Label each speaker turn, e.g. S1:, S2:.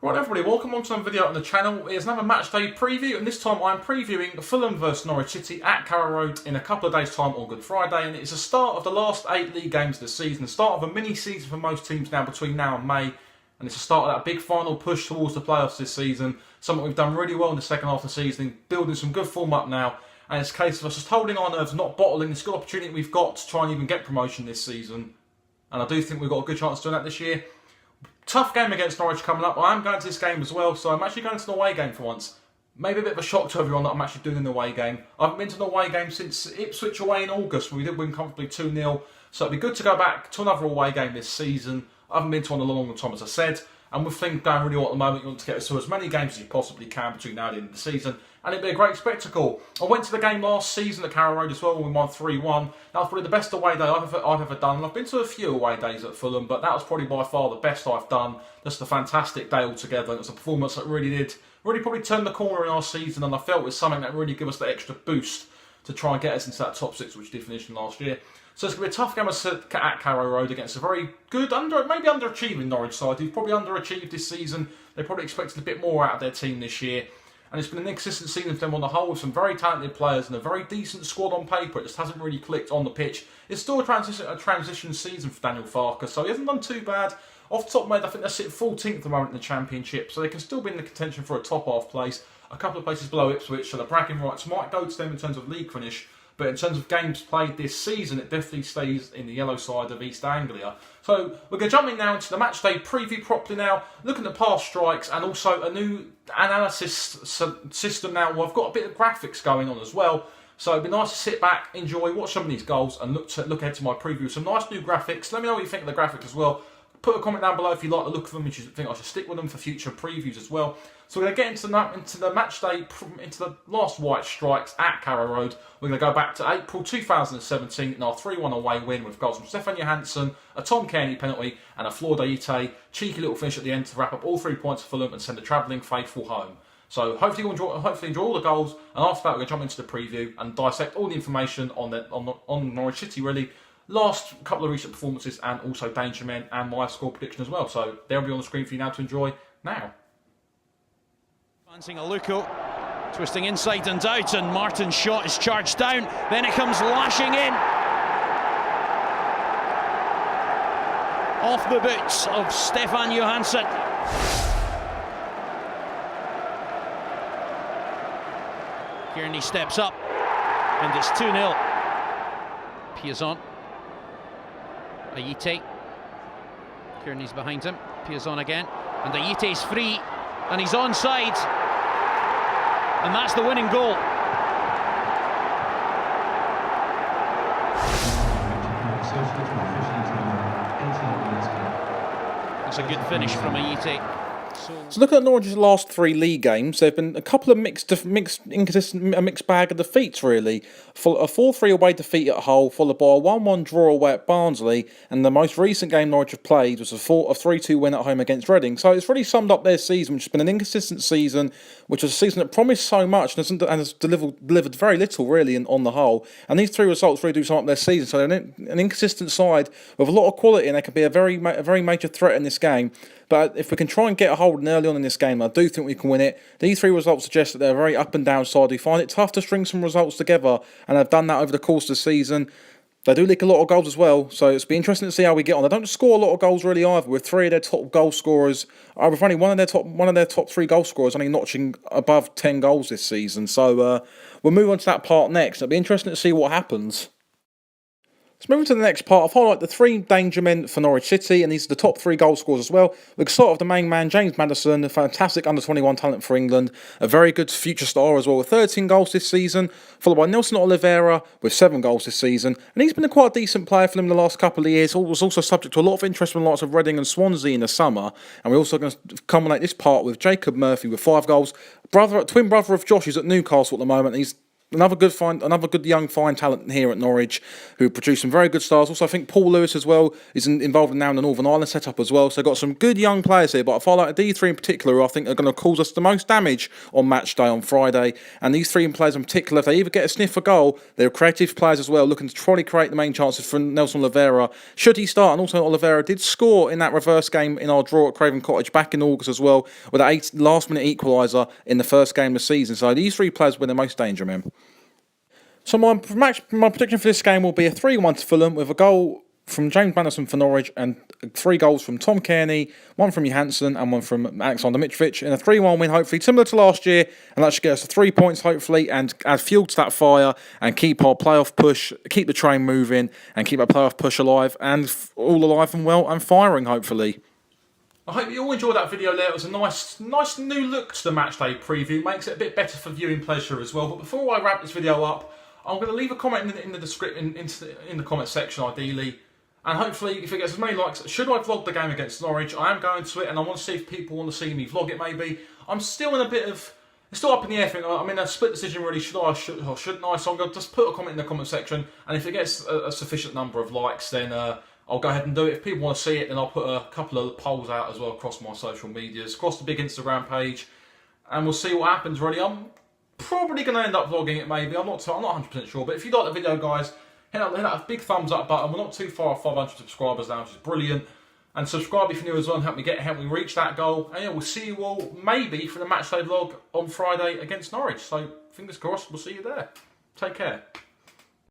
S1: Right everybody, welcome on to another video on the channel. It's another match day preview, and this time I'm previewing Fulham vs Norwich City at Carrow Road in a couple of days' time on Good Friday, and it's the start of the last 8 league games of the season, the start of a mini-season for most teams now between now and May, and it's the start of that big final push towards the playoffs this season, something we've done really well in the second half of the season, building some good form up now, and it's a case of us just holding our nerves, not bottling this good opportunity we've got to try and even get promotion this season, and I do think we've got a good chance of doing that this year. Tough game against Norwich coming up. I am going to this game as well, so I'm actually going to an away game for once. Maybe a bit of a shock to everyone that I'm actually doing an away game. I haven't been to an away game since Ipswich away in August, where we did win comfortably 2-0. So it'd be good to go back to another away game this season. I haven't been to one in a long time, as I said. And with things going really well at the moment, you want to get to as many games as you possibly can between now and the end of the season. And it'd be a great spectacle. I went to the game last season at Carrow Road as well, when we won 3-1. That was probably the best away day I've ever done. And I've been to a few away days at Fulham, but that was probably by far the best I've done. Just a fantastic day altogether. It was a performance that really probably turned the corner in our season, and I felt it was something that really gave us the extra boost to try and get us into that top 6, which did finish in last year. So it's going to be a tough game at Carrow Road against a very good, maybe underachieving Norwich side, who've probably underachieved this season. They probably expected a bit more out of their team this year. And it's been an inconsistent season for them on the whole, with some very talented players and a very decent squad on paper. It just hasn't really clicked on the pitch. It's still a transition season for Daniel Farke, so he hasn't done too bad. Off the top of my head, I think they're sitting 14th at the moment in the Championship, so they can still be in the contention for a top half place. A couple of places below Ipswich, so the bragging rights might go to them in terms of league finish. But in terms of games played this season, it definitely stays in the yellow side of East Anglia. So we're going to jump in now into the match day preview properly now, looking at past strikes and also a new analysis system now. Well, I've got a bit of graphics going on as well. So it'd be nice to sit back, enjoy, watch some of these goals and look ahead to my preview. Some nice new graphics. Let me know what you think of the graphics as well. Put a comment down below if you like the look of them, if you think I should stick with them for future previews as well. So we're going to get into the match day, into the last white strikes at Carrow Road. We're going to go back to April 2017 in our 3-1 away win with goals from Stefan Johansson, a Tom Cairney penalty and a Flor Deite cheeky little finish at the end to wrap up all 3 points for Fulham and send the travelling faithful home. So hopefully you enjoy all the goals, and after that we're going to jump into the preview and dissect all the information on Norwich City really. Last couple of recent performances and also danger men and my score prediction as well. So they'll be on the screen for you now to enjoy now.
S2: Fancying a Luco, twisting inside and out, and Martin's shot is charged down. Then it comes lashing in. Off the boots of Stefan Johansson. Cairney steps up, and it's 2-0. Piazon. Ayite. Cairney's behind him. Piazon again. And Ayite's free. And he's onside. And that's the winning goal. That's a good finish from Ayite.
S1: So looking at Norwich's last 3 league games, there have been a couple of mixed bag of defeats really. A 4-3 away defeat at Hull, followed by a 1-1 draw away at Barnsley, and the most recent game Norwich have played was a 3-2 win at home against Reading. So it's really summed up their season, which has been an inconsistent season, which was a season that promised so much and has delivered very little really on the whole. And these 3 results really do sum up their season. So they're an inconsistent side with a lot of quality, and they can be a very major threat in this game. But if we can try and get a hold early on in this game, I do think we can win it. These 3 results suggest that they're a very up and down side. We find it tough to string some results together, and they've done that over the course of the season. They do leak a lot of goals as well, so it's been interesting to see how we get on. They don't score a lot of goals really either, with 3 of their top goal scorers, with only one of their top 3 goal scorers only notching above 10 goals this season. So we'll move on to that part next. It'll be interesting to see what happens. Let's move on to the next part. I've highlighted the 3 danger men for Norwich City, and these are the top 3 goal scorers as well. We can start with the main man, James Maddison, a fantastic under-21 talent for England, a very good future star as well, with 13 goals this season, followed by Nelson Oliveira with 7 goals this season. And he's been a quite decent player for them in the last couple of years. He was also subject to a lot of interest from the likes of Reading and Swansea in the summer. And we're also going to culminate this part with Jacob Murphy with 5 goals. Twin brother of Josh, who's at Newcastle at the moment. He's Another good young fine talent here at Norwich who produce some very good stars. Also, I think Paul Lewis as well is involved now in the Northern Ireland setup as well. So got some good young players here. But I feel like a D3 in particular, who I think are going to cause us the most damage on match day on Friday. And these three players in particular, if they either get a sniff for goal, they're creative players as well, looking to try to create the main chances for Nelson Oliveira. Should he start? And also Oliveira did score in that reverse game in our draw at Craven Cottage back in August as well, with an last-minute equaliser in the first game of the season. So these three players were the most danger, man. So my prediction for this game will be a 3-1 to Fulham with a goal from James Maddison for Norwich and 3 goals from Tom Kearney, 1 from Johansson and 1 from Alexander Mitrovic in a 3-1 win, hopefully similar to last year, and that should get us to 3 points hopefully and add fuel to that fire and keep our playoff push, keep the train moving and keep our playoff push alive and all alive and well and firing hopefully. I hope you all enjoyed that video there. It was a nice new look to the matchday preview. Makes it a bit better for viewing pleasure as well. But before I wrap this video up, I'm going to leave a comment in the description, in the comment section ideally. And hopefully, if it gets as many likes, should I vlog the game against Norwich? I am going to it, and I want to see if people want to see me vlog it maybe. I'm still in a bit of... It's still up in the air thing. I'm in a split decision really. Should I or shouldn't I? So I'm going to just put a comment in the comment section. And if it gets a sufficient number of likes, then I'll go ahead and do it. If people want to see it, then I'll put a couple of polls out as well across my social medias, across the big Instagram page. And we'll see what happens really. I'm probably going to end up vlogging it maybe. I'm not 100% sure. But if you like the video, guys, hit that a big thumbs up button. We're not too far off 500 subscribers now, which is brilliant. And subscribe if you're new as well and help me reach that goal. And yeah, we'll see you all maybe for the matchday vlog on Friday against Norwich. So fingers crossed, we'll see you there. Take care.